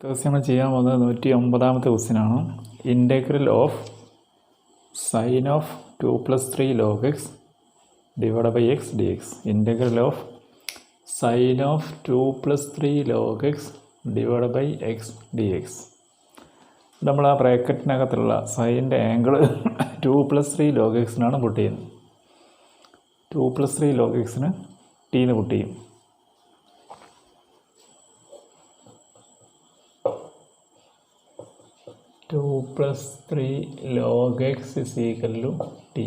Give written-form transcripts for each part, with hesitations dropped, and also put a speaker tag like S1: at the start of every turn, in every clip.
S1: ദിവസം നമ്മൾ ചെയ്യാൻ പോകുന്നത് 109ാമത്തെ ക്വസ്റ്റ്യനാണ്. Integral of sine of 2+3 log x divide by x d x. Integral of sine of 2+3 log x divide by x d x. നമ്മൾ ആ ബ്രാക്കറ്റിനകത്തുള്ള സൈൻ്റെ ആംഗിൾ 2+3 log x പുട്ട് ചെയ്യുന്നത്. 2+3 log x ടീന്ന് പുട്ട് ചെയ്യും. Two plus 3 log x = t.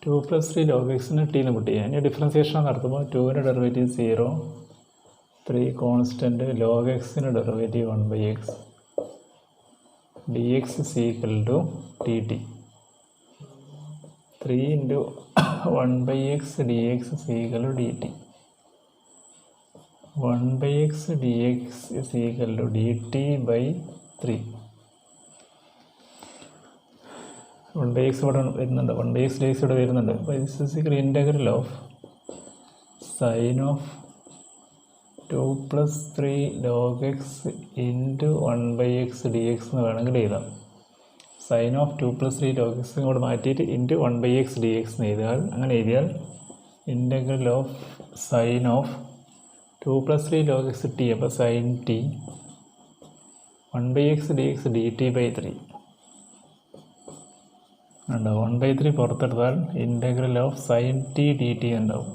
S1: 2+3 log x ടീന്ന് put ചെയ്യാം. ഇനി ഡിഫറൻസിയേഷൻ നടത്തുമ്പോൾ 2ൻ്റെ derivative 0, 3 constant, log x derivative 1/x, dx = dt. 3 × 1/x dx = dt. 1/x dx = dt/3. 1/x ഇവിടെ വരുന്നുണ്ട്, 1/x dx ഇവിടെ വരുന്നുണ്ട്. അപ്പോൾ integral of sine of 2+3 log x × 1/x dx എന്ന് വേണമെങ്കിൽ എഴുതാം. സൈൻ ഓഫ് 2+3 log x ഇങ്ങോട്ട് മാറ്റിയിട്ട് ഇൻറ്റു 1/x dx എന്ന് അങ്ങനെ എഴുതിയാൽ integral of sine of 2+3 log x t, അപ്പോൾ sine t 1/x dx dt/3 ഉണ്ടാവും. 1/3 പുറത്തെടുത്താൽ integral of sine t d t ഉണ്ടാവും.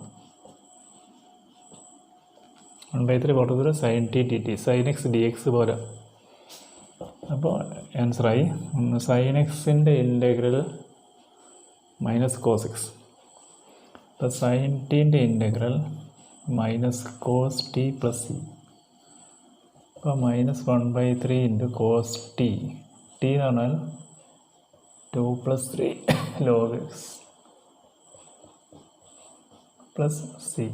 S1: 1/3 പുറത്തെടുത്താൽ sine t d t, sine x d x പോലെ. അപ്പോൾ ആൻസറായി സൈൻ എക്സിൻ്റെ ഇൻ്റഗ്രൽ മൈനസ് കോസ് എക്സ്. അപ്പോൾ സൈൻ ടീൻ്റെ integral minus cos t plus c. അപ്പോൾ -1/3 × കോസ് ടി. ടി എന്ന് പറഞ്ഞാൽ 2+3 log x plus C.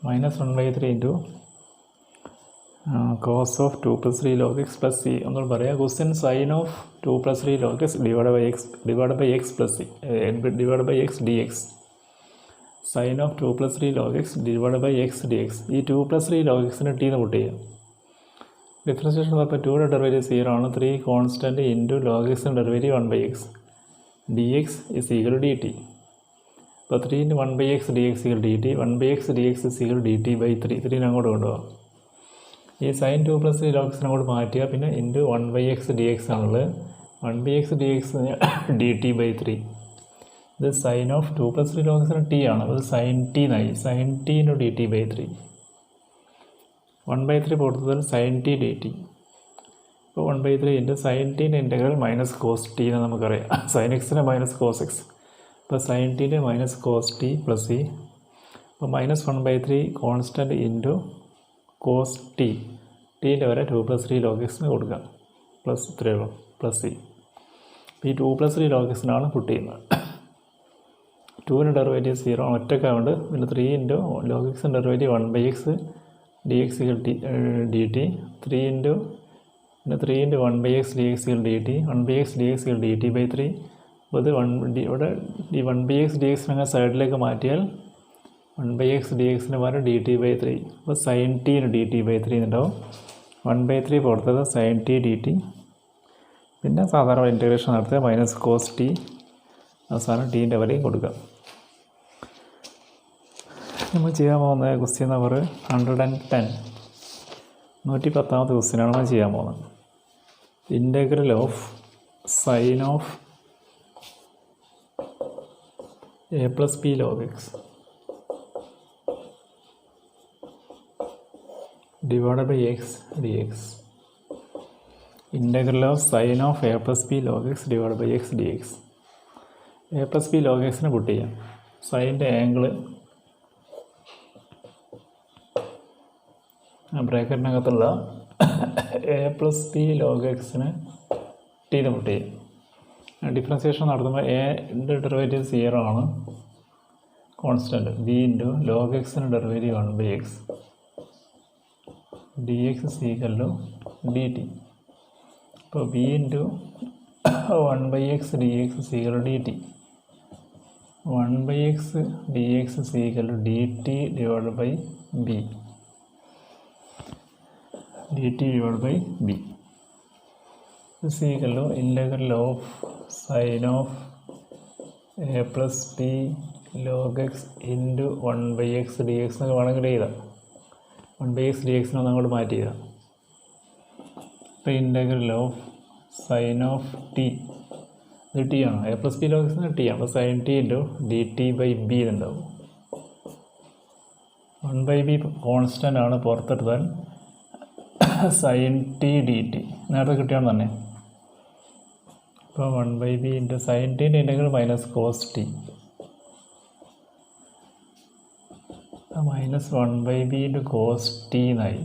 S1: -1/3 × cos of 2+3 log x plus C. ഒന്നുകൂടെ പറയാം. Question sine of 2+3 log x divide by x plus C divide by x d x. Sine of 2+3 log x divide by x d x. ഈ 2+3 log x ടീന്ന് put ചെയ്യാം. Differentiation അപ്പോൾ 2യുടെ derivative 0 ആണ്. 3 constant into log x derivative 1/x dx = dt. അപ്പോൾ 3 × 1/x dx = dt. 1/x dx = dt/3. 3 അങ്ങോട്ട് കൊണ്ടുപോകാം. ഈ sign 2+3 log x അങ്ങോട്ട് മാറ്റുക, പിന്നെ ഇൻറ്റു 1/x dx ആണുള്ളത്. 1/x dx dt/3. ഇത് sine of 2+3 log x t ആണ്. അത് സൈൻ ടി എന്നായി. Sine t × dt/3. 1/3 പുറത്തതിൽ സൈൻ ടി ഡി ടി. ഇപ്പോൾ 1/3 × സൈൻ ടീൻ്റെ ഇൻ്റഗ്രൽ മൈനസ് കോസ് ടി എന്ന് നമുക്കറിയാം. സൈൻ എക്സിൻ്റെ മൈനസ് കോസ് എക്സ്. ഇപ്പോൾ സൈൻ ടീൻ്റെ minus cos t plus c. അപ്പോൾ -1/3 കോൺസ്റ്റൻറ്റ് ഇൻറ്റു കോസ് ടി. ടീൻ്റെ വരെ 2+3 log x കൊടുക്കാം. Plus 3 plus c. ഈ 2+3 log x പുട്ട് ചെയ്യുന്നത്. 2ൻ്റെ ഡെറിവേറ്റീവ് 0 ഒറ്റക്കാവുണ്ട്. പിന്നെ 3 × log x derivative 1/x dx = dt. 3 × 1/x dx = dt. 1/x dx = dt/3. അപ്പോൾ ഇത് ഇവിടെ ഈ 1/x dx സൈഡിലേക്ക് മാറ്റിയാൽ 1/x dx പകരം dt/3. അപ്പോൾ സൈൻ ടി dt/3 ഉണ്ടാവും. 1/3 പുറത്തത് സൈൻ ടി ഡി ടി. പിന്നെ സാധാരണ ഇൻറ്റഗ്രേഷൻ നടത്തുക. മൈനസ് കോസ് ടി, അവസാനം ടീൻ്റെ വിലയും കൊടുക്കുക. നമ്മൾ ചെയ്യാൻ പോകുന്ന ക്വസ്റ്റ്യൻ നമ്പർ 110. 110ാമത്തെ ക്വസ്റ്റ്യനാണ് നമ്മൾ ചെയ്യാൻ പോകുന്നത്. Integral of sine of a+b log x divide by x d x. Integral of sine of a+b log x divide by x d x. a+b log x put ചെയ്യാം. സൈൻ്റെ ആംഗിൾ ബ്രാക്കറ്റിനകത്തുള്ള a+b log x ടീന്ന് put ചെയ്യും. Differentiation നടത്തുമ്പോൾ എൻ്റെ derivative 0 ആണ്. Constant b × log x derivative 1/x dx = dt. അപ്പോൾ b × 1/x dx = dt. 1/x dx = dt/b. dt divided by b is equal to integral of sin of a plus b log x into 1 by x dx എന്നൊക്കെ വേണമെങ്കിൽ എഴുതാം. 1 by x dx അങ്ങോട്ട് മാറ്റി എഴുതാം. അപ്പോൾ integral of sine of t, ഇത് t ആണ്, a plus b log x t ആണ്. അപ്പോൾ sine t into d T by b ഇതുണ്ടാവും. 1 by b കോൺസ്റ്റൻ്റ് ആണ്, പുറത്തെടുത്താൽ സൈൻ ടി ഡി ടി നേരത്തെ കിട്ടിയാണ് തന്നെ. അപ്പോൾ 1 by b ഇൻറ്റു സൈൻ ടീൻ്റെ integral minus cos t, minus 1 by b into cos t എന്നായി.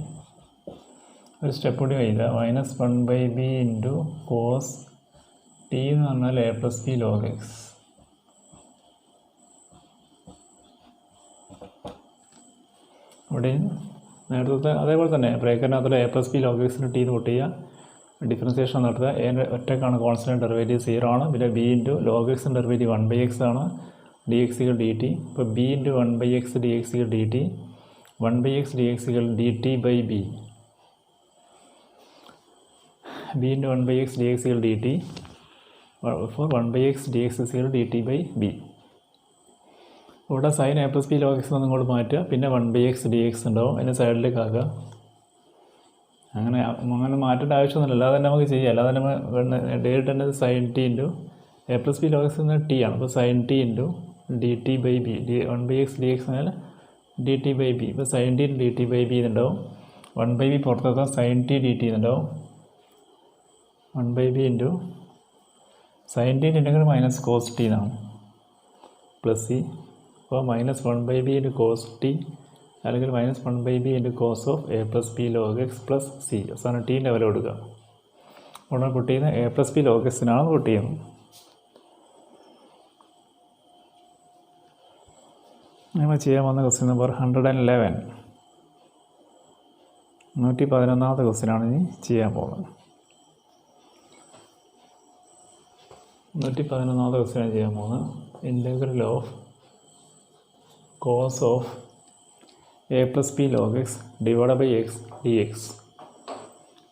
S1: ഒരു സ്റ്റെപ്പ് കൂടി കഴിയില്ല. Minus 1 by b into cos t എന്ന് പറഞ്ഞാൽ a plus b log X. ഇവിടെ നേരത്തെ അതേപോലെ തന്നെ ബ്രേക്കറിനകത്തുള്ള എ പ്ലസ് ബി ലോഗ് എക്സിന് ടി കൂട്ട് ചെയ്യുക, ഡിഫറൻസിയേഷൻ നടത്തുക. എ ഒറ്റക്കാണ് കോൺസ്റ്റൻറ്റ്, ഡെറിവേറ്റീവ് 0 ആണ്. പിന്നെ ബി ഇൻറ്റു ലോഗ് എക്സിൻ്റെ ഡെറിവേറ്റീവ് 1 by x ആണ്, ഡി എക്സികൾ ഡി ടി. ഇപ്പോൾ b into 1 by x d എക്സികൾ d T, 1 by x d എക്സികൾ d T by b, b into 1 by x d എക്സികൾ d t for 1 by x d x ഇസികൾ d T by b. ഇവിടെ sine a plus b log x ഒന്ന് ഇങ്ങോട്ട് മാറ്റുക, പിന്നെ 1 by x d X ഉണ്ടാവും, അതിന് സൈഡിലേക്ക് ആക്കുക. അങ്ങനെ മാറ്റേണ്ട ആവശ്യമൊന്നുമില്ല, അല്ലാതെ തന്നെ നമുക്ക് ചെയ്യാം. അല്ലാതെ തന്നെ ഡയറക്റ്റ് തന്നെ sine t into a plus b log x എന്ന ടി ആണ്. അപ്പോൾ sine t into d T by b, 1 by x d x എന്നാൽ ഡി ടി ബൈ ബി. ഇപ്പോൾ sine t d T by b എന്നുണ്ടാവും. 1 by b പുറത്തെത്താൻ sine t d t എന്നുണ്ടാവും. 1 by b into sine t integral minus cos t എന്നാണ്, plus c. അപ്പോൾ minus 1 by b into cos T അല്ലെങ്കിൽ minus 1 by b into cos of a plus b log x plus C. അവസാനം ടീൻ്റെ വില കൊടുക്കുക. ഉടനെ put ചെയ്യുന്ന a plus b log എക്സിനാണ് പുട്ട് ചെയ്യുന്നത്. നമ്മൾ ചെയ്യാൻ വന്ന ക്വസ്റ്റ്യൻ നമ്പർ 111, 111ാമത്തെ ക്വസ്റ്റ്യനാണ് ഇനി ചെയ്യാൻ പോകുന്നത്. 111ാമത്തെ ക്വസ്റ്റ്യനാണ് ചെയ്യാൻ പോകുന്നത്. Integral of cos of a plus b log x divide by x d x.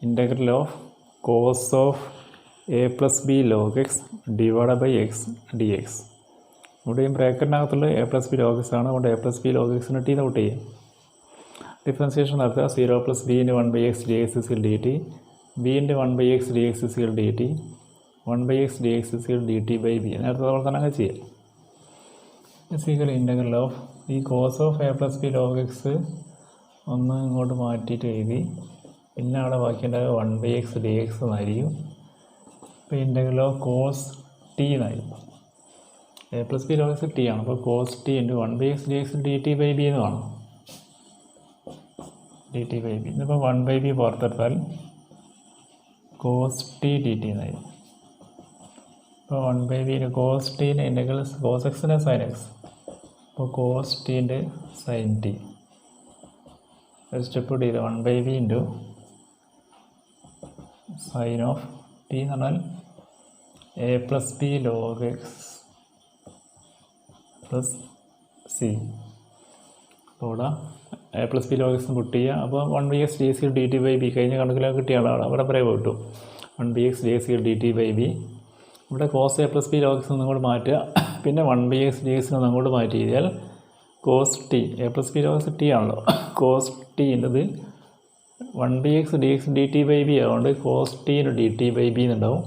S1: Integral of cos of a plus b log x divide by x d x. ഇവിടെയും ബ്രാക്കറ്റിനകത്തുള്ള a plus b log x ആണ്. അതുകൊണ്ട് a plus b log എക്സിന് t out ചെയ്യും. Differentiation നടത്തുക. 0 plus b into 1 by x d x ഇസിൽ d t, b into 1 by x d x ഇസിൽ d T, 1 by x d x ഇസിൽ d T by b. നേരത്തെ അതുപോലെ തന്നെ അങ്ങനെ ചെയ്യാം. ഇസിക്കൽ ഇൻ്റഗ്രൽ ഓഫ് ഈ cos of a plus b log x ഒന്ന് ഇങ്ങോട്ട് മാറ്റിയിട്ട് എഴുതി, പിന്നെ അവിടെ ബാക്കിയുണ്ടാകുക 1 by x ഡി എക്സ് എന്നായിരിക്കും. ഇപ്പോൾ ഇൻ്റഗ്രൽ ഓഫ് കോസ് ടി എന്നായിരിക്കും. A plus b log x t ആണ്. അപ്പോൾ cos t into 1 by x d x d T by b എന്ന് കാണും, ഡി ടി ബൈ ബി. ഇന്നിപ്പോൾ 1 by b പുറത്തെടുത്താൽ cos t d T എന്നായി. ഇപ്പോൾ 1 by b cos ടീൻ്റെ ഇൻ്റഗ്രൽ കോസ് എക്സിൻ്റെ സൈൻ എക്സ്. അപ്പോൾ കോസ് ടീൻ്റെ സൈൻ ടി. ഒരു സ്റ്റെപ്പ് കൂടി ചെയ്ത് 1 by b into sine of t എന്ന് പറഞ്ഞാൽ a plus b log x plus c. അപ്പോൾ ഇവിടെ a plus b log x put ചെയ്യുക. അപ്പോൾ 1 by x d x d T by b കഴിഞ്ഞ കണക്കിലൊക്കെ കിട്ടിയ ആളാണ്. അവിടെ പറയുക കിട്ടും 1 by x d x d T by b. ഇവിടെ cos a plus b log x ഒന്നും കൂടെ മാറ്റുക, പിന്നെ 1 by x ഡി എക്സിനെ അങ്ങോട്ട് മാറ്റി കഴിഞ്ഞാൽ cos t, a plus b log x t ആണല്ലോ, കോസ് ടി എന്നത് 1 by x d x d T by b ആയതുകൊണ്ട് കോസ് ടീന് ഡി ടി ബൈ ബി എന്നുണ്ടാവും.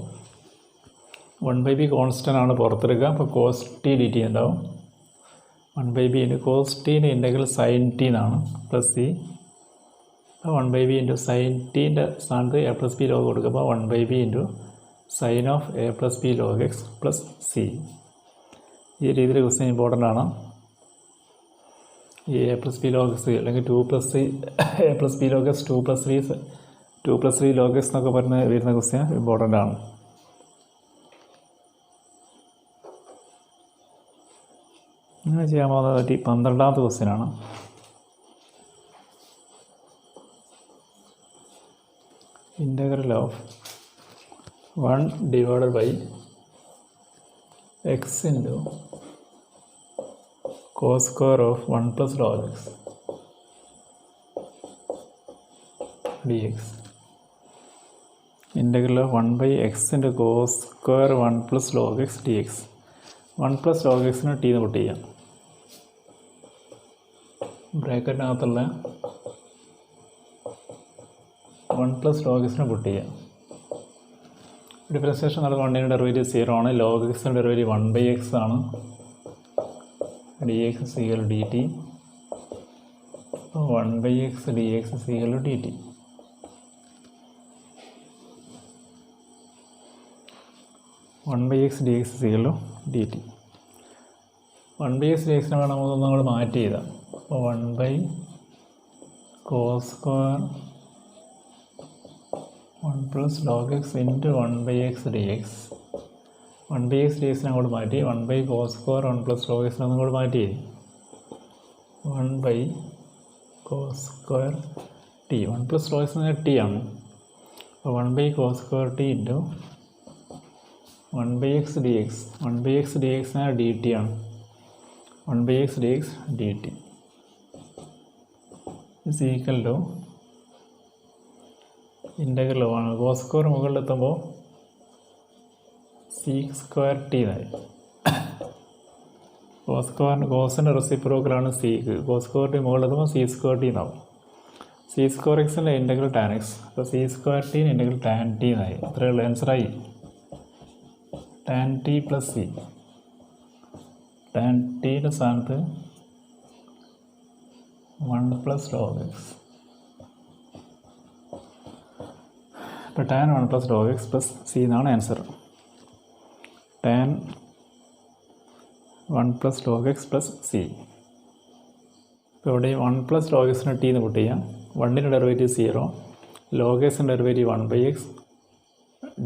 S1: 1 by b കോൺസ്റ്റൻ്റ് ആണ്, പുറത്തെടുക്കുക. അപ്പോൾ കോസ് ടി ഡി ടി ഉണ്ടാവും. 1 by b ഇൻറ്റു കോസ് ടീൻ്റെ ഇൻ്റഗ്രൽ സൈൻ ടി എന്നാണ്, plus c. 1 by b into sine ടീൻ്റെ സ്ഥാനത്ത് എ പ്ലസ് ബി ലോഗ് കൊടുക്കുക. അപ്പോൾ 1 by b into sine of a plus b log x plus c. ഈ രീതിയിൽ question important ആണ്. ഈ A plus b log X അല്ലെങ്കിൽ 2 plus 3 A plus b log X 2 plus 3 log X എന്നൊക്കെ പറഞ്ഞ് വരുന്ന ക്വസ്റ്റ്യൻ ഇമ്പോർട്ടൻ്റ് ആണ്. ഇങ്ങനെ ചെയ്യാൻ പോകുന്നത് 12ാമത്തെ ക്വസ്റ്റ്യനാണ്. Integral of 1 divided by x into cos square of 1 plus log x d x. Integral of 1/x into cos square 1 plus log x d x. 1 plus log എക്സിന് ടി എന്ന് പുട്ട് ചെയ്യാം. ബ്രാക്കറ്റിനകത്തുള്ള 1 plus log എക്സിന് പുട്ട് ചെയ്യാം. Differentiation നടക്കുന്ന 1ൻ്റെ derivative 0 ആണ്. Log എക്സിൻ്റെ derivative 1/x ആണ്. dx is equal to dt. 1/x dx is equal to dt. (1/x dx is equal to dt). 1/x dx വേണം നമ്മൾ മാറ്റി ചെയ്താൽ. അപ്പോൾ 1 cos square 1 plus log X into 1/x dx. 1/x dx അങ്ങോട്ട് മാറ്റി 1 cos square 1 plus log X അങ്ങോട്ട് മാറ്റി 1 cos square t. 1 plus log x t ആണ്. അപ്പോൾ 1 cos square t into 1/x dx. 1/x dx dt ആണ്. 1/x dx dt is equal to integral cos square മുകളിലെത്തുമ്പോൾ sec square T എന്നായി. കോസിൻ്റെ റെസിപ്രോക്കലാണ് sec. Cos square t മുകളിലെത്തുമ്പോൾ sec square t എന്നാവും. Sec square എക്സിൻ്റെ ഇൻ്റഗ്രൽ ടാൻ എക്സ്. അപ്പോൾ C square t integral tan t എന്നായി. അത്രയുള്ള ആൻസറായി. Tan t plus c. Tan ടിയുടെ സ്ഥാനത്ത് 1 പ്ലസ് ലോഗ് എക്സ്. ഇപ്പോൾ tan 1 plus log x plus c എന്നാണ് answer. Tan 1 plus log x plus c. ഇപ്പോൾ ഇവിടെ 1 പ്ലസ് ലോഗ് എക്സിന് ടി എന്ന് പുട്ട് ചെയ്യാം. 1ൻ്റെ ഡെറിവേറ്റീവ് 0. ലോഗ് എക്സിൻ്റെ derivative 1/x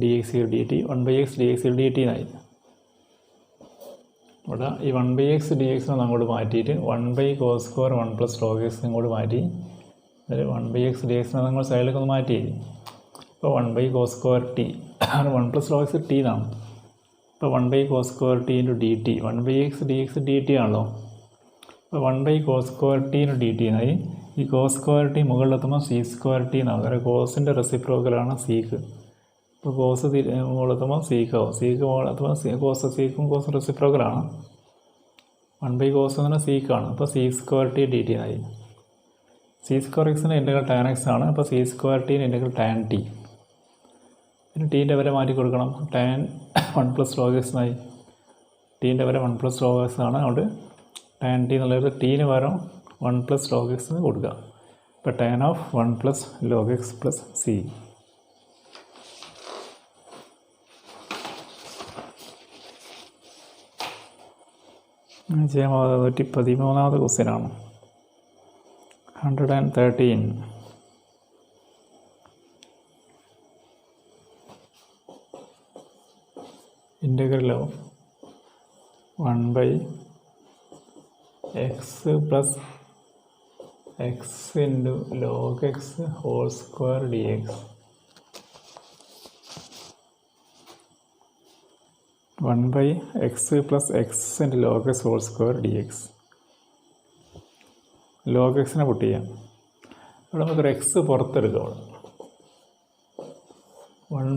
S1: dx dt. 1/x dx dt എന്നായി. ഇവിടെ ഈ 1/x dx അങ്ങോട്ട് മാറ്റിയിട്ട് 1 cos square 1 plus log X ഇങ്ങോട്ട് മാറ്റി. അതിൽ 1/x dx നമ്മൾ സൈഡിലേക്ക് ഒന്ന് മാറ്റി. ഇപ്പോൾ 1 cos square t 1 plus log x t എന്നാണ്. ഇപ്പോൾ 1 cos square t into d t. 1/x dx dt ആണല്ലോ. അപ്പോൾ 1 cos square t into d T എന്നായി. ഈ കോസ് സ്ക്വയർ ടി മുകളിലെത്തുമ്പോൾ സി സ്ക്വയർ ടി എന്നാവും. കാരണം കോസിൻ്റെ റെസിപ്രോക്കലാണ് സീക്ക്. ഇപ്പോൾ കോസ് മുകളിലെത്തുമ്പോൾ സീക്കാവും. സീക്ക് മുകളിലെത്തുമ്പോൾ കോസ് സീക്കും കോസും റെസിപ്രോക്കലാണ്. 1 cos എന്ന് പറഞ്ഞാൽ സീക്കാണ്. അപ്പോൾ C square t d T എന്നായി. സി സ്ക്വയർ എക്സിൻ്റെ ഇൻ്റഗ്രൽ ടാൻ എക്സ് ആണ്. അപ്പോൾ സി സ്ക്വയർ ടിൻ്റെ ഇൻ്റഗ്രൽ ടാൻ ടി. പിന്നെ ടീൻ്റെ വരെ മാറ്റി കൊടുക്കണം. ടാൻ 1 പ്ലസ് ലോഗ് എക്സ് എന്നായി. ടീൻ്റെ വരെ 1 പ്ലസ് ലോഗ് എക്സ് ആണ്. അതുകൊണ്ട് ടാൻ ടി എന്നുള്ളത് ടീന് പകരം 1 പ്ലസ് ലോഗ് എക്സ് എന്ന് കൊടുക്കുക. ഇപ്പോൾ tan of 1 plus log x plus c. ചെയ്യാൻ 113ാമത്തെ ക്വസ്റ്റ്യനാണ്. 113. Integral of 1/x plus x into log x whole square d x. 1/x plus x into log x whole square d x. Log എക്സിനെ put ചെയ്യാം. ഇവിടെ നമുക്കൊരു X പുറത്തെടുക്കാം. അവിടെ 1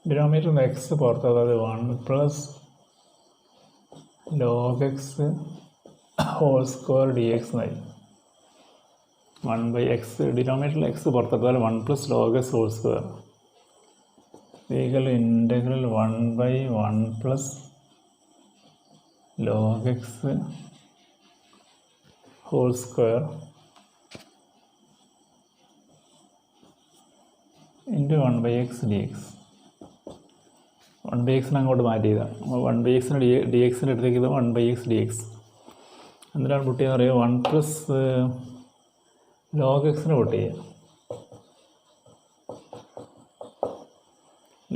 S1: denominator നിന്ന് X പുറത്ത്, അതായത് 1 plus log x whole square d x എന്നായി. 1/x ഡിനോമിനേറ്ററിൽ എക്സ് പുറത്തെടുക്കുക. അതുപോലെ 1 plus log x whole square integral 1/1 plus log x whole square into 1/x d x. 1/x അങ്ങോട്ട് മാറ്റി ചെയ്താൽ 1/x ഡി എക്സിൻ്റെ അടുത്തേക്ക് ഇത് 1/x ഡി എക്സ്. എന്തിനാണ് പുട്ട് ചെയ്യുക പറയുക? 1 പ്ലസ് ലോഗ് എക്സിന് പുട്ട് ചെയ്യുക.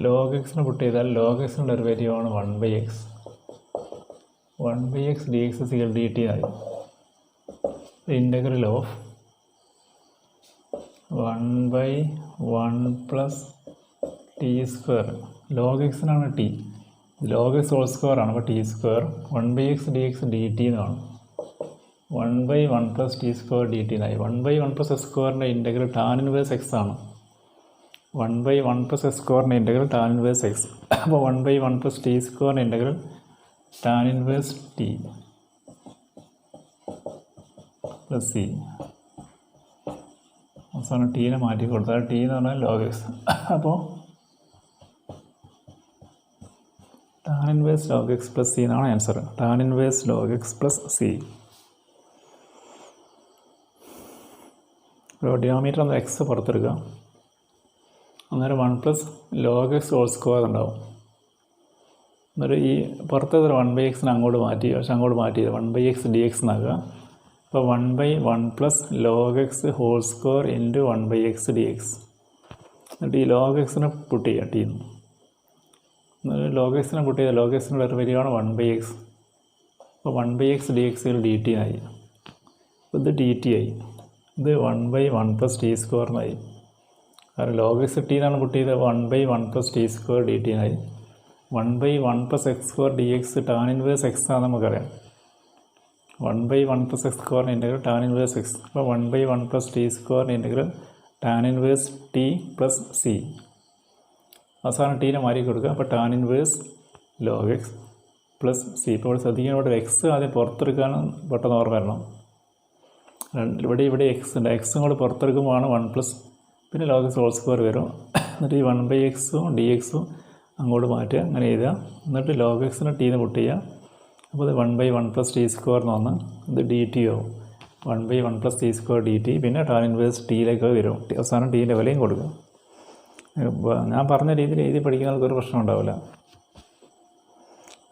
S1: ലോഗ് എക്സിന് പുട്ട് ചെയ്താൽ ലോഗ് എക്സിൻ്റെ ഡെറിവേറ്റീവ് ആണ് 1/x. 1/x d x is equal d t ആയി. Integral of 1/1 plus t square. Log എക്സിനാണ് t, log x whole square ആണ്. അപ്പോൾ t square 1/x d x d T എന്നാണ്. 1/1 plus t square d T എന്നായി. 1/1 plus x സ്ക്വയറിൻ്റെ integral tan inverse x ആണ്. 1/1 plus x സ്ക്വയറിൻ്റെ integral tan inverse x. അപ്പോൾ 1/1 plus t സ്ക്വയറിൻ്റെ integral tan inverse t plus C. അവസാനം ടീനെ മാറ്റി കൊടുത്താൽ ടി എന്ന് പറഞ്ഞാൽ ലോഗ് എക്സ്. അപ്പോൾ tan inverse log x plus c എന്നാണ് answer. Tan inverse log x plus c. ഇപ്പോൾ ഡിനോമിനേറ്റർ ഒന്ന് എക്സ് പുറത്തെടുക്കുക. അന്നേരം 1 plus log x whole square ഉണ്ടാവും. അന്നേരം ഈ പുറത്തേത് 1/x അങ്ങോട്ട് മാറ്റി, പക്ഷെ അങ്ങോട്ട് മാറ്റിയത് 1/x dx എന്നാക്കുക. അപ്പോൾ 1/1 plus log x whole square into 1/x dx. എന്നിട്ട് ഈ ലോഗ് എക്സിനെ പുട്ട് ചെയ്യുക ടീന്ന്. ലോഗ് എക്സിനെ പുട്ട് ചെയ്താൽ ലോഗ് എക്സിൻ്റെ ഡെറിവേറ്റീവാണ് 1/x. അപ്പോൾ 1/x dx ഡി ടി ആയി. അപ്പോൾ ഇത് ഡി ടി ആയി. ഇത് 1/1 പ്ലസ് ടി സ്ക്വയറിനായി. കാരണം ലോഗ് എക്സ് ടി എന്നാണ് പുട്ട് ചെയ്തത്. 1/1 plus t square d t ആയി. 1/1 plus x square d x tan inverse x ആണെന്ന് നമുക്കറിയാം. 1/1 പ്ലസ് എക്സ് സ്ക്വയറിൻ്റെ ഇൻ്റഗ്രൽ ടാൻ ഇൻവേഴ്സ് എക്സ്. അപ്പോൾ 1/1 പ്ലസ് ടി സ്ക്വയറിൻ്റെ integral tan inverse t plus C. അവസാനം ടീനെ മാറ്റി കൊടുക്കുക. അപ്പോൾ tan inverse log x plus c. ഇപ്പോൾ ശ്രദ്ധിക്കുന്ന ഇവിടെ എക്സ് ആദ്യം പുറത്തെടുക്കാനും പെട്ടെന്ന് ഓർമ്മ വരണം. ഇവിടെ എക്സ് ഉണ്ട്. എക്സും കൂടെ പുറത്തെടുക്കുമ്പോഴാണ് 1 പ്ലസ് പിന്നെ ലോഗ് എക്സ് ഹോൾ സ്ക്വയർ വരും. എന്നിട്ട് ഈ 1/x ഡി എക്സും അങ്ങോട്ട് മാറ്റുക. അങ്ങനെ എഴുതുക. എന്നിട്ട് ലോഗ് എക്സിന് ടീന്ന് പുട്ട് ചെയ്യുക. അപ്പോൾ ഇത് 1/1 പ്ലസ് ടി സ്ക്വയർ എന്ന് വന്ന് ഇത് ഡി ടി ആവും. 1/1 plus t square d t. പിന്നെ ടാൻ ഇൻവേഴ്സ് ടീയിലേക്ക് വരും. അവസാനം ടീൻ്റെ വിലയും കൊടുക്കുക. ഞാൻ പറഞ്ഞ രീതിയിൽ എഴുതി പഠിക്കുന്നവർക്ക് ഒരു പ്രശ്നം ഉണ്ടാവില്ല.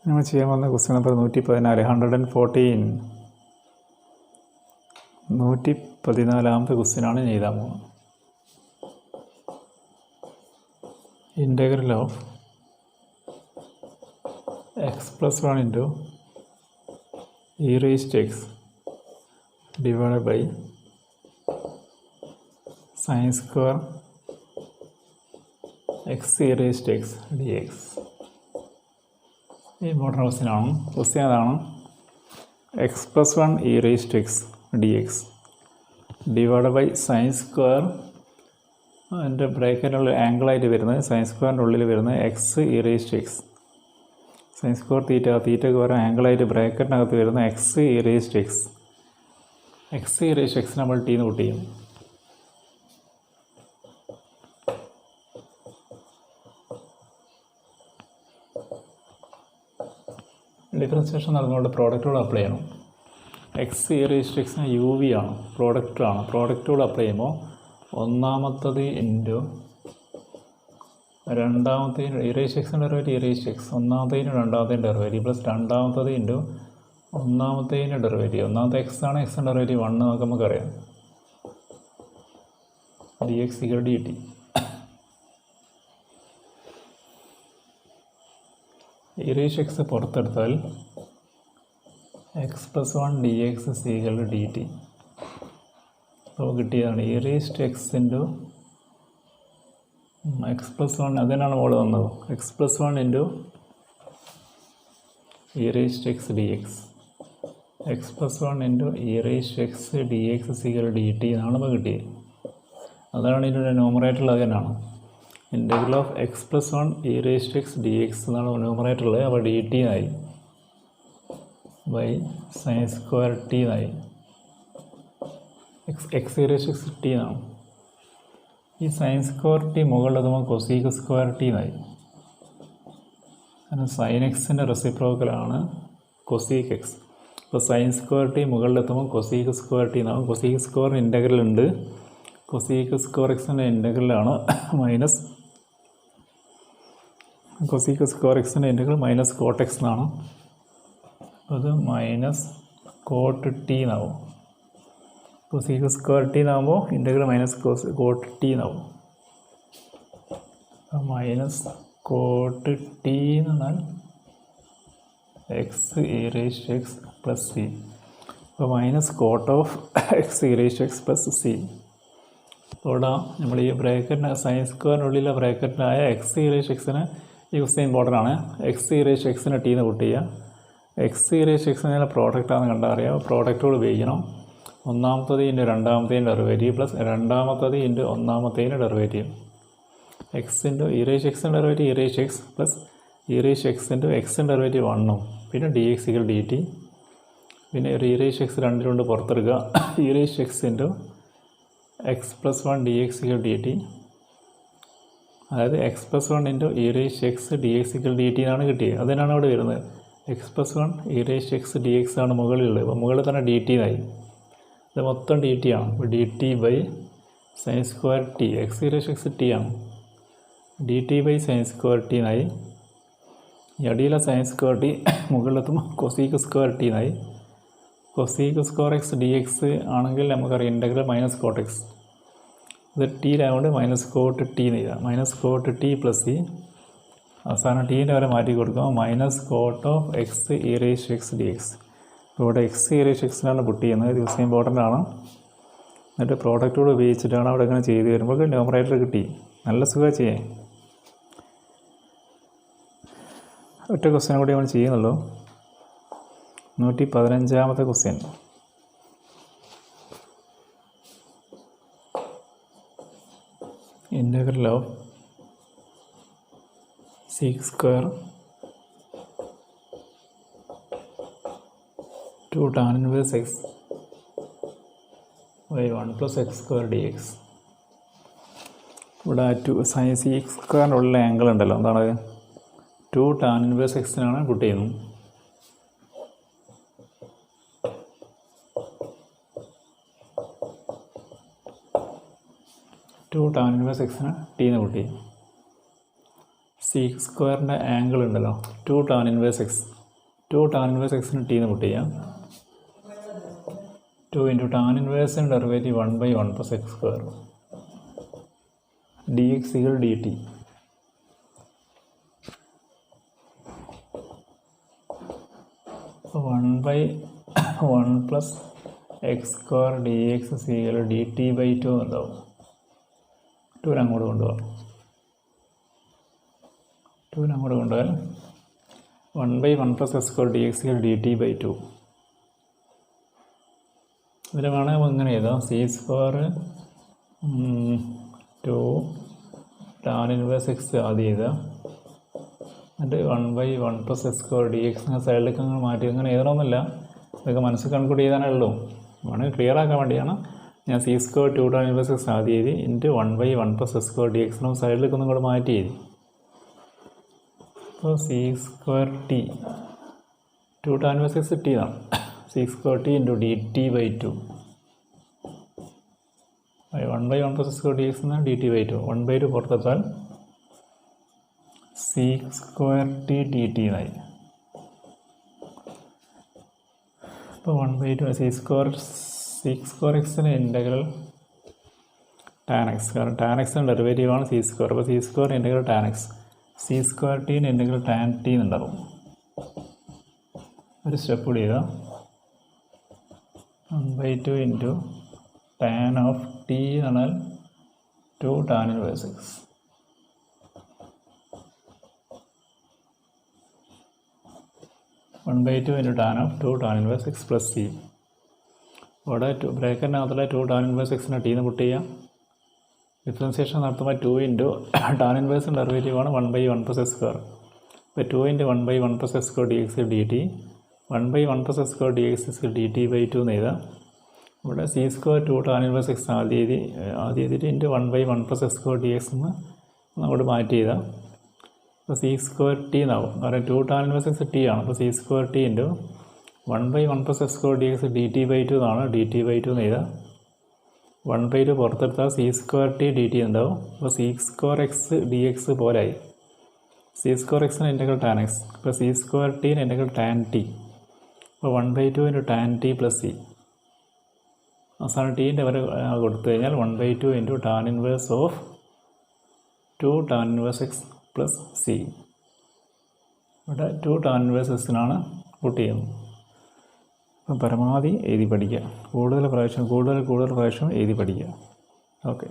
S1: നമ്മൾ ചെയ്യാൻ വന്ന ക്വസ്റ്റ്യൻ നമ്പർ 114. 114ാമത്തെ ക്വസ്റ്റ്യനാണ് ഞാൻ എഴുതാൻ പോകുന്നത്. Integral of x plus 1 into e raise to x divide by sine square x e raise to x d x. ഈ ഇമ്പോർട്ടൻ്റ് ക്വസ്റ്റ്യൻ അതാണ്. X plus 1 e raise to x d x divide by sine square അതിൻ്റെ ബ്രാക്കറ്റിനുള്ള ആംഗിളായിട്ട് വരുന്നത് sine സ്ക്വയറിൻ്റെ ഉള്ളിൽ വരുന്നത് x e raise to x. Sine square തീറ്റയ്ക്ക് വരാൻ ആംഗിളായിട്ട് ബ്രാക്കറ്റിനകത്ത് വരുന്ന x e raise to x. X e raise to x നമ്മൾ ടീന്ന് കൂട്ട് ചെയ്യും. ഡിഫറൻസിയേഷൻ നടന്നുകൊണ്ട് പ്രോഡക്റ്റുകൾ അപ്ലൈ ചെയ്യണം. എക്സ് ഇ റേസ് ടു എക്സിന് യു വി ആണ്, പ്രോഡക്റ്റാണ്. പ്രോഡക്റ്റുകൾ അപ്ലൈ ചെയ്യുമ്പോൾ ഒന്നാമത്തത് ഇൻറ്റു രണ്ടാമത്തേന് ഇ റേസ് ടു എക്സിൻ്റെ derivative e raise to x. ഒന്നാമത്തേന് രണ്ടാമത്തേന് ഡെറിവേറ്റീവ് പ്ലസ് രണ്ടാമത്തത് ഇൻറ്റു ഒന്നാമത്തേന് ഡെറിവേറ്റീവ്. ഒന്നാമത്തെ എക്സ് ആണ്. എക്സിൻ്റെ ഡെറിവേറ്റീവ് 1 നമുക്കറിയാം. D x equal d t. E raise to x പുറത്തെടുത്താൽ x plus 1 d x equal to d t. അപ്പോൾ കിട്ടിയതാണ് e raise to x into x plus 1. അതിനാണ് മോള് വന്നത്. X plus 1 into e raise to x d x. X plus 1 into e raise to x d x equal d T എന്നാണ് ഇപ്പോൾ കിട്ടിയത്. അതാണ് ഇതിൻ്റെ ന്യൂമറേറ്ററിൽ. അത് തന്നെയാണ് integral of x plus 1 e raise to x d x എന്നാണ് ന്യൂമറേറ്ററിൽ. അപ്പോൾ ഡി ടി എന്നായി ബൈ സൈൻ സ്ക്വയർ ടി എന്നായി. X e raise to X t എന്നാണ്. ഈ സൈൻ സ്ക്വയർ ടി മുകളിലെത്തുമ്പോൾ കൊസീക്ക് സ്ക്വയർ ടി എന്നായി. കാരണം സൈൻ എക്സിൻ്റെ റെസിപ്രോക്കലാണ് കൊസീക്ക് എക്സ്. അപ്പോൾ സൈൻ സ്ക്വയർ ടി മുകളിലെത്തുമ്പോൾ കൊസീക്ക് സ്ക്വയർ ടി എന്നാകും. കൊസീക്ക് സ്ക്വയർ ഇൻ്റഗ്രൽ ഉണ്ട്. കൊസീക്ക് സ്ക്വയർ എക്സിൻ്റെ ഇൻ്റഗ്രലാണ് മൈനസ് കൊസീക്ക് സ്ക്വയർ എക്സിൻ്റെ ഇൻ്റഗ്രൽ മൈനസ് കോട്ട് എക്സ് എന്നാണ്. അത് മൈനസ് കോട്ട് ടി എന്നാവും. കൊസീക്ക് സ്ക്വയർ ടി എന്നാകുമ്പോൾ ഇൻ്റഗ്രൽ മൈനസ് കോട്ട് ടി എന്നാവും. മൈനസ് കോട്ട് ടി എന്ന് പറഞ്ഞാൽ x e raise to x plus c. അപ്പോൾ minus cot of x e raise to x plus C. ഇവിടെ നമ്മൾ ഈ ബ്രാക്കറ്റിന് സൈൻ സ്ക്വയറിനുള്ളിലെ ബ്രാക്കറ്റിനായ എക്സ് ഇ റേസ് ടു എക്സിന് ഈ ക്വസ്റ്റ്യൻ ഇമ്പോർട്ടൻ്റ് ആണ്. എക്സ് ഇ റേസ് ടു എക്സിന് ടീന്ന് കൂട്ട് ചെയ്യുക. എക്സ് ഇ റേസ് ടു എക്സിന് പ്രോഡക്റ്റാണെന്ന് കണ്ടാൽ അറിയാം. പ്രോഡക്റ്റുകൾ ഉപയോഗിക്കണം. ഒന്നാമത്തത് ഇൻറ്റു രണ്ടാമത്തേൻ്റെ ഡെറിവേറ്റീവ് പ്ലസ് രണ്ടാമത്തത് ഇൻറ്റു ഒന്നാമത്തേൻ്റെ derivative. X into e raise എക്സിൻ്റെ derivative e raise x plus e raise x into എക്സിൻ്റെ ഡെറിവേറ്റീവ് 1 പിന്നെ d x equal d t പിന്നെ ഒരു ഇ റേസ് എക്സ് രണ്ടിലുണ്ട് പുറത്തെടുക്കുക e raise x into x plus 1 d x equal d t അതായത് x plus 1 into e raise x d x equal d T എന്നാണ് കിട്ടിയത്. അതിനാണ് അവിടെ വരുന്നത്. X plus 1 e raise x d x ആണ് മുകളിലുള്ളത്. അപ്പോൾ മുകളിൽ തന്നെ ഡി ടി ആയി. ഇത് മൊത്തം ഡി ടി ആണ്. അപ്പോൾ d T by sine square t x e raise x t ആണ്. D T by sine square T എന്നായി. ഈ അടിയിലെ സൈൻ സ്ക്വയർ ടി മുകളിലെത്തുമ്പോൾ കൊസീക്ക് സ്ക്വയർ ടി എന്നായി. Cosec square x d x ആണെങ്കിൽ നമുക്കറിയാം ഇൻ്റഗ്രൽ മൈനസ് കോട്ട് എക്സ്. ഇത് ടിയിലായതുകൊണ്ട് minus cot T എന്ന് എഴുതാം. Minus cot T plus C അവസാനം ടീൻ്റെ വരെ മാറ്റി കൊടുക്കാം. Minus cot of x e raise x d x. ഇവിടെ എക്സ് ഇ റേസ് എക്സിനാണ് പുട്ട് ചെയ്യുന്നത്. ദിവസം ഇമ്പോർട്ടൻ്റ് ആണ്. എന്നിട്ട് പ്രോഡക്റ്റോട് ഉപയോഗിച്ചിട്ടാണ് അവിടെ ഇങ്ങനെ ചെയ്ത് വരുമ്പോൾ ന്യൂമറേറ്റർ കിട്ടി. നല്ല സുഖം ചെയ്യാൻ. ഒറ്റ ക്വസ്റ്റ്യൻ കൂടി നമ്മൾ ചെയ്യുന്നുള്ളൂ. 115ാമത്തെ question. Integral of sec square to tan inverse x by 1 plus x square d x. ഇവിടെ സൈൻ സീക്ക് സ്ക്വയറിനുള്ള ആംഗിൾ ഉണ്ടല്ലോ, എന്താണ് 2 ടാൻ ഇൻവേഴ്സ് എക്സിനാണ് പുട്ട് ചെയ്യുന്നത്. ടാൻ ഇൻവേഴ്സ് എക്സിന് ടീന്ന് കൂട്ടി. സീക്ക് സ്ക്വയറിൻ്റെ ആംഗിൾ ഉണ്ടല്ലോ 2 tan inverse x. 2 tan inverse എക്സിന് ടീന്ന് കൂട്ടി ചെയ്യാം. 2 ഇൻറ്റു ടാൻ ഇൻവേഴ്സിൻ്റെ derivative 1 by 1 plus x square d x equal d t. അപ്പോൾ 1 by 1 plus x square d x equal d T by 2 ഉണ്ടാവും. 2 അങ്ങോട്ട് കൊണ്ടുപോകാം. 2 അങ്ങോട്ട് കൊണ്ടുപോയാൽ 1 by 1 plus x square d x d T by 2. ഇതിൽ വേണമെങ്കിൽ ഇങ്ങനെ എഴുതാം. C square 2 tan inverse x ആദ്യം എഴുതാം. എന്നിട്ട് 1 by 1 plus x square d x സൈഡിലേക്ക് അങ്ങനെ മാറ്റി. അങ്ങനെ എഴുതണമെന്നില്ല, ഇതൊക്കെ മനസ്സിൽ കണക്കൂട്ട് ചെയ്താനേ ഉള്ളൂ. വേണമെങ്കിൽ ക്ലിയർ ആക്കാൻ വേണ്ടിയാണ് ഞാൻ c square 2 tan inverse x ആദ്യം എഴുതി. Into 1 by 1 plus x square d എക്സിനും സൈഡിലേക്ക് ഒന്നും കൂടെ മാറ്റി എഴുതി. അപ്പോൾ C square t 2 tan inverse x t ആണ്. C square t into d T by 2 1 by 1 plus x square d x എന്ന് ഡി ടി ബൈ 2. 1 ബൈ 2 പുറത്തെത്താൽ c square t d T എന്നായി. അപ്പോൾ 1 ബൈ 2 സി സ്ക്വയർ എക്സിന് integral tan x. കാരണം tan എക്സിൻ്റെ ഡെറിവേറ്റീവാണ് c square. അപ്പോൾ C square integral tan x. C square ടീന് ഇൻ്റഗ്രൽ ടാൻ ടി എന്നുണ്ടാവും. ഒരു സ്റ്റെപ്പ് കൂടി ചെയ്താൽ 1 by 2 into tan of t എന്നാൽ 2 tan inverse x. One by 2 into tan of 2 tan inverse x plus C. ഇവിടെ ബ്രേക്കറിനകത്തുള്ള 2 tan inverse എക്സിനെ ടീന്ന് പുട്ട് ചെയ്യാം. ഡിഫറൻസിയേഷൻ നടത്തുമ്പോൾ 2 ഇൻറ്റു ടാൻ ഇൻവേഴ്സിൻ്റെ ഡെറിവേറ്റീവാണ് 1 ബൈ 1 പ്ലസ് എക്സ് സ്ക്വയർ. ഇപ്പോൾ 2 into 1 by 1 plus x square d x d T. 1 by 1 plus x square d x d T by 2 എന്ന് എഴുതാം. ഇവിടെ C square 2 tan inverse x ആദ്യം എഴുതിയിട്ട് into 1 by 1 plus x square d x എന്ന് അങ്ങോട്ട് മാറ്റി ചെയ്താൽ അപ്പോൾ സി സ്ക്വയർ ടി എന്നാവും. കാരണം 2 ടാൻ ഇൻവേഴ്സ് എക്സ് ടി ആണ്. അപ്പോൾ C square t into 1 by 1 plus x square d x d T by 2 എന്നാണ്. ഡി ടി ബൈ 2 എന്ന് എഴുതാം. 1 ബൈ 2 പുറത്തെടുത്താൽ c square t d t ഉണ്ടാവും. അപ്പോൾ C square x d x പോലായി. C square എക്സിന് ഇൻ്റഗ്രൽ ടാൻ എക്സ്. ഇപ്പോൾ c square ടീന് ഇൻ്റഗ്രൽ ടാൻ ടി. അപ്പോൾ 1 by 2 into tan t plus C. അവസാനം ടീൻ്റെ വരെ കൊടുത്തു കഴിഞ്ഞാൽ 1 by 2 into tan inverse of 2 tan inverse x plus C. ഇവിടെ 2 ടാൻ ഇൻവേഴ്സ് എക്സിനാണ് പുട്ട് ചെയ്യുന്നത്. അപ്പം പരമാവധി എഴുതി പഠിക്കുക. കൂടുതൽ പ്രാവശ്യം എഴുതി പഠിക്കുക. ഓക്കെ.